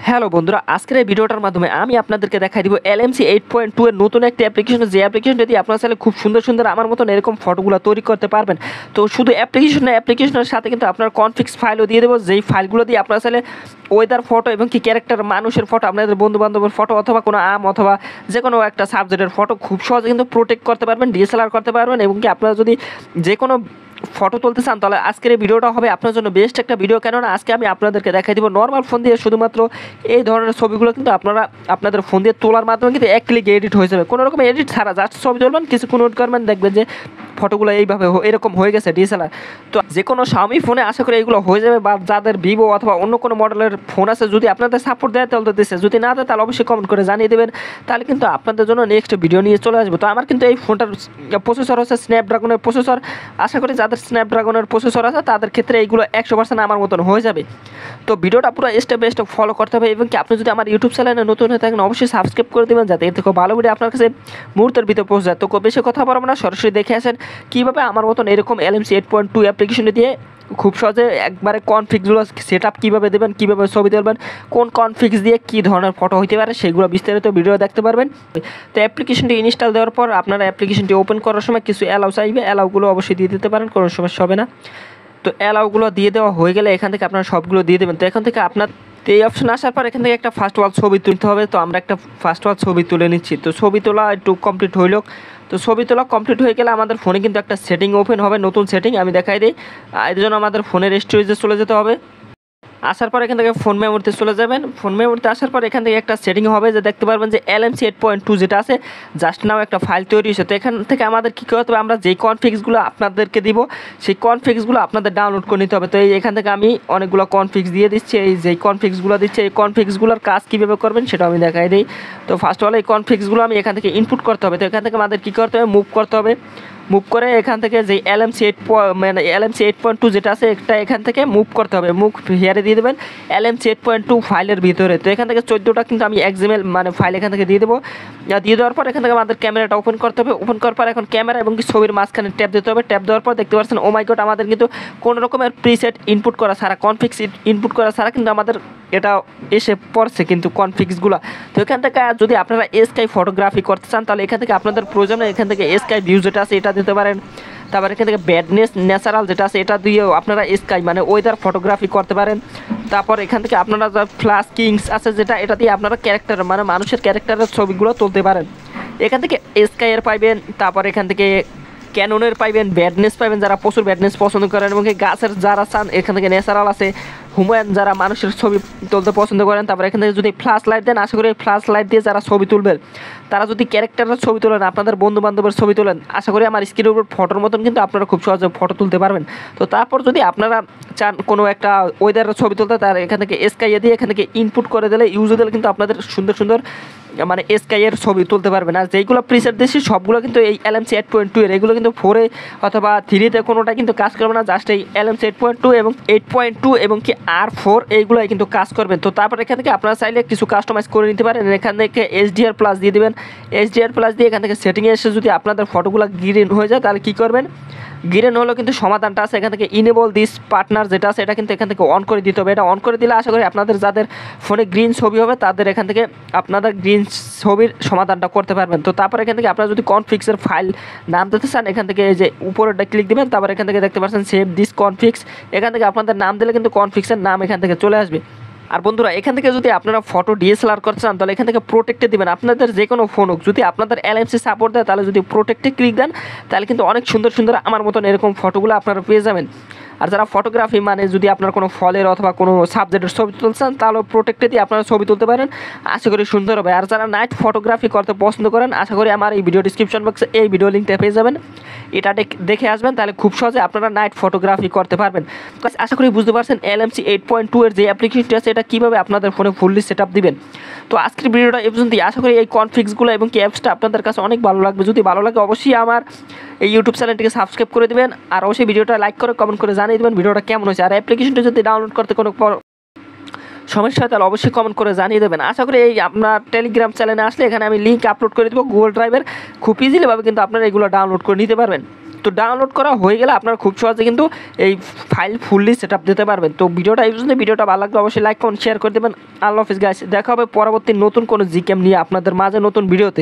Hello বন্ধুরা, আজকের এই ভিডিওটার মাধ্যমে আমি আপনাদেরকে দেখাই দিব LMC 8.2 এর নতুন একটি অ্যাপ্লিকেশন, যে অ্যাপ্লিকেশনটা দিয়ে আপনারা চাইলে খুব সুন্দর সুন্দর আমার মতন এরকম ফটোগুলো তৈরি করতে পারবেন। তো শুধু অ্যাপ্লিকেশনের সাথে কিন্তু আপনার কনফিক্স ফাইলও দিয়ে দেবো, যেই ফাইলগুলো দিয়ে আপনারা চাইলে ওয়েদার ফটো এবং কি ক্যারেক্টার মানুষের ফটো, আপনাদের বন্ধু বান্ধবের ফটো অথবা কোনো অথবা যে কোনো একটা সাবজেক্টের ফটো খুব সহজে কিন্তু প্রোটেক্ট করতে পারবেন, DSLR করতে পারবেন। এবং কি আপনারা যদি যে কোনো ফটো তুলতে চান তাহলে আজকের এই ভিডিওটা হবে আপনার জন্য বেস্ট একটা ভিডিও। কেননা আজকে আমি আপনাদেরকে দেখাই দিব নর্মাল ফোন দিয়ে শুধুমাত্র এই ধরনের ছবিগুলো কিন্তু আপনারা আপনাদের ফোন দিয়ে তোলার মাধ্যমে কিন্তু এক ক্লিকে এডিট হয়ে যাবে, কোনো রকম এডিট ছাড়া জাস্ট ছবি তুলবেন, কিছুক্ষণ ওয়েট করবেন, দেখবেন যে ফটোগুলো এইভাবে এরকম হয়ে গেছে DSLR। তো যে কোনো Xiaomi ফোনে আশা করি এগুলো হয়ে যাবে, বা যাদের ভিভো অথবা অন্য কোনো মডেলের ফোন আছে যদি আপনাদের সাপোর্ট দেয় তাহলে তো দিচ্ছে, যদি না দেয় তাহলে অবশ্যই কমেন্ট করে জানিয়ে দেবেন, তাহলে কিন্তু আপনাদের জন্য নেক্সট ভিডিও নিয়ে চলে আসবো। তো আমার কিন্তু এই ফোনটার প্রসেসর হচ্ছে স্ন্যাপড্রাগনের প্রসেসর। আশা করি যাদের স্ন্যাপড্রাগনের প্রসেসর আছে তাদের ক্ষেত্রে এইগুলো 100% আমার মতন হয়ে যাবে। তো ভিডিওটা পুরো স্টেপ বাই স্টেপ ফলো করতে হবে, এবং কি আপনি যদি আমার ইউটিউব চ্যানেলে নতুন হয়ে থাকেন অবশ্যই সাবস্ক্রাইব করে দেবেন, যাতে এর থেকে ভালো ভিডিও আপনার কাছে মুহূর্তের ভিতরে পৌঁছে যায়। তো বেশি কথা বলবো না, সরাসরি দেখে আসেন কীভাবে আমার মতন এরকম LMC 8.2 অ্যাপ্লিকেশনে দিয়ে খুব সহজে একবারে কনফিক্সগুলো সেট আপ কীভাবে দেবেন, কীভাবে ছবি তুলবেন, কোন কনফিক্স দিয়ে কী ধরনের ফটো হইতে পারে সেগুলো বিস্তারিত ভিডিও দেখতে পারবেন। তো অ্যাপ্লিকেশনটি ইনস্টল দেওয়ার পর আপনারা অ্যাপ্লিকেশনটি ওপেন করার সময় কিছু অ্যালাউ চাইবে, অ্যালাউগুলো অবশ্যই দিয়ে দিতে পারেন, কোনো সমস্যা হবে না। তো অ্যালাউগুলো দিয়ে দেওয়া হয়ে গেলে এখান থেকে আপনারা সবগুলো দিয়ে দেবেন। তো এখান থেকে আপনার এই অপশন আসার পর এখান থেকে একটা ফার্স্ট ওয়াল ছবি তুলতে হবে। তো আমরা একটা ফার্স্ট ওয়াল ছবি তুলে নিচ্ছি। তো ছবি তোলা একটু কমপ্লিট হইল। তো ছবি তোলা কমপ্লিট হয়ে গেলে আমাদের ফোনে কিন্তু একটা সেটিং ওপেন হবে, নতুন সেটিং আমি দেখাই দিই। এর জন্য আমাদের ফোনের স্টোরেজে চলে যেতে হবে। আসার পর এখান থেকে ফোন মেমোরিতে চলে যাবেন। ফোন মেমোরিতে আসার পর এখান থেকে একটা সেটিং হবে, যে দেখতে পারবেন যে LMC 8.2 যেটা আছে জাস্ট নাও একটা ফাইল তৈরি হয়েছে। তো এখান থেকে আমাদের কী করতে হবে, আমরা যেই কনফিক্সগুলো আপনাদেরকে দিব সেই কনফিক্সগুলো আপনাদের ডাউনলোড করে নিতে হবে। তো এখান থেকে আমি অনেকগুলো কনফিক্স দিয়ে দিচ্ছি। এই যেই কনফিক্সগুলো দিচ্ছে এই কনফিক্সগুলোর কাজ কীভাবে করবেন সেটা আমি দেখাই দিই। তো ফার্স্ট অল এই কনফিক্সগুলো আমি এখান থেকে ইনপুট করতে হবে। তো এখান থেকে আমাদের কী করতে হবে, মুভ করতে হবে। মুভ করে এখান থেকে যে LMC 8.2 যেটা আছে একটা এখান থেকে মুভ করতে হবে, মুভ হিয়ারে দিয়ে দেবেন LMC 8.2 ফাইলের ভিতরে। তো এখান থেকে 14টা কিন্তু আমি XML ফাইল এখান থেকে দিয়ে দেবো। দিয়ে দেওয়ার পর এখান থেকে আমাদের ক্যামেরাটা ওপেন করতে হবে। ওপেন করার পর এখন ক্যামেরা এবং ছবির মাঝখানে ট্যাপ দিতে হবে। ট্যাপ দেওয়ার পর দেখতে পাচ্ছেন ও মাই গড, আমাদের কিন্তু কোনো রকমের প্রিসেট ইনপুট করা ছাড়া, কনফিক্স ইনপুট করা ছাড়া কিন্তু আমাদের এটা এসে পড়ছে কিন্তু কনফিক্সগুলো। তো এখান থেকে যদি আপনারা স্কাই ফটোগ্রাফি করতে চান তাহলে এখান থেকে আপনাদের প্রয়োজন, এখান থেকে স্কাই ভিউ যেটা আছে এটা দিতে পারেন। তারপর এখান থেকে ব্যাডনেস ন্যাচারাল যেটা আছে এটা দিয়েও আপনারা স্কাই ওয়েদার ফটোগ্রাফি করতে পারেন। তারপর এখান থেকে আপনারা ফ্ল্যাশ কিংস আছে যেটা, এটা দিয়ে আপনারা ক্যারেক্টার মানুষের ক্যারেক্টারের ছবিগুলো তুলতে পারেন। এখান থেকে স্কাইয়ের পাইবেন, তারপর এখান থেকে ক্যাননের পাইবেন, ব্যাডনেস পাইবেন যারা প্রচুর ব্যাডনেস পছন্দ করেন, এবং গাছের যারা চান এখান থেকে ন্যাচারাল আছে, হুমায়ুন যারা মানুষের ছবি তুলতে পছন্দ করেন। তারপর এখান থেকে যদি ফ্ল্যাশ লাইট দেন, আশা করি ফ্ল্যাশ লাইট দিয়ে যারা ছবি তুলবেন, তারা যদি ক্যারেক্টারের ছবি তোলেন, আপনাদের বন্ধু বান্ধবের ছবি তোলেন, আশা করি আমার স্ক্রিনের উপর ফটোর মতন কিন্তু আপনারা খুব সহজে ফটো তুলতে পারবেন। তো তারপর যদি আপনারা চান কোনো একটা ওয়েদারের ছবি তুলতে, তার এখান থেকে স্কাইয়ে দিয়ে এখান থেকে ইনপুট করে দিলে ইউজ দিলে কিন্তু আপনাদের সুন্দর সুন্দর স্কাইয়ের ছবি তুলতে পারবেন। আর যেইগুলো প্রিসেট দিচ্ছি সবগুলো কিন্তু এই LMC 8.2 এর, এগুলো কিন্তু 4 অথবা 3 কোনোটা কিন্তু কাজ করবে না, জাস্ট এই LMC 8.2 এবং 8.2 এবং কি R4 এইগুলোই কিন্তু কাজ করবেন। তো তারপর এখান থেকে আপনারা চাইলে কিছু কাস্টমাইজ করে নিতে পারেন। এখান থেকে HDR+ দিয়ে দেবেন। HDR+ দিয়ে এখান থেকে সেটিংয়ে এসে যদি আপনাদের ফটোগুলো গ্রিন হয়ে যায় তাহলে কী করবেন, গ্রিন হলেও কিন্তু সমাধানটা আছে, এখান থেকে ইনেবল দিস পার্টনার যেটা আছে এটা কিন্তু এখান থেকে অন করে দিতে হবে। এটা অন করে দিলে আশা করি আপনাদের যাদের ফোনে গ্রিন ছবি হবে তাদের এখান থেকে আপনাদের গ্রিন ছবির সমাধানটা করতে পারবেন। তো তারপর এখান থেকে আপনারা যদি কনফিক্সের ফাইল নাম দিতে চান এখান থেকে এই যে উপরেটা ক্লিক দিবেন। তারপর এখান থেকে দেখতে পাচ্ছেন সেভ দিস কনফিক্স, এখান থেকে আপনাদের নাম দিলে কিন্তু কনফিক্সের নাম এখান থেকে চলে আসবে। আর বন্ধুরা এখান থেকে যদি আপনারা ফটো DSLR করতে চান তাহলে এখান থেকে প্রোটেক্টে দিবেন, আপনাদের যে কোনো ফোন হোক, যদি আপনাদের LMC সাপোর্ট দেয় তাহলে যদি প্রোটেক্টে ক্লিক দেন তাহলে কিন্তু অনেক সুন্দর সুন্দর আমার মতন এরকম ফটোগুলো আপনারা পেয়ে যাবেন। আর যারা ফটোগ্রাফি যদি আপনার কোনো ফলের অথবা কোনো সাবজেক্টের ছবি তুলছেন তাহলে প্রোটেক্টে দিয়ে আপনারা ছবি তুলতে পারেন, আশা করি সুন্দর হবে। আর যারা নাইট ফটোগ্রাফি করতে পছন্দ করেন আশা করি আমার এই ভিডিও ডিসক্রিপশন বক্সে এই ভিডিও লিঙ্কটা পেয়ে যাবেন, এটা দেখে আসবেন, তাহলে খুব সহজে আপনারা নাইট ফটোগ্রাফি করতে পারবেন। আশা করি বুঝতে পারছেন LMC 8.2 এর যে অ্যাপ্লিকেশনটি আছে এটা কীভাবে আপনাদের ফোনে ফুললি সেট আপ দিবেন। তো আজকের ভিডিওটা এই পর্যন্তই। আশা করি এই কনফিক্সগুলো এবং কি অ্যাপসটা আপনাদের কাছে অনেক ভালো লাগবে। যদি ভালো লাগে অবশ্যই আমার এই ইউটিউব চ্যানেলটিকে সাবস্ক্রাইব করে দেবেন, আর অবশ্যই ভিডিওটা লাইক করে কমেন্ট করে জানিয়ে দেবেন ভিডিওটা কেমন হয়েছে। আর অ্যাপ্লিকেশনটা যদি ডাউনলোড করতে কোনো সমস্যা হয় তাহলে অবশ্যই কমেন্ট করে জানিয়ে দেবেন। আশা করি এই আপনার টেলিগ্রাম চ্যানেলে আসলে এখানে আমি লিঙ্ক আপলোড করে দেবো গুগল ড্রাইভের, খুব ইজিলিভাবে কিন্তু আপনারা এগুলো ডাউনলোড করে নিতে পারবেন। তো ডাউনলোড করা হয়ে গেলে আপনারা খুব সহজে কিন্তু এই ফাইল ফুললি সেট আপ দিতে পারবেন। তো ভিডিওটা এই পর্যন্ত, ভিডিওটা ভালো লাগলে অবশ্যই লাইক কমেন্ট শেয়ার করে দেবেন। আল্লাহ হাফিজ গাইস, দেখা হবে পরবর্তী নতুন কোনো জিকেম নিয়ে আপনাদের মাঝে নতুন ভিডিওতে।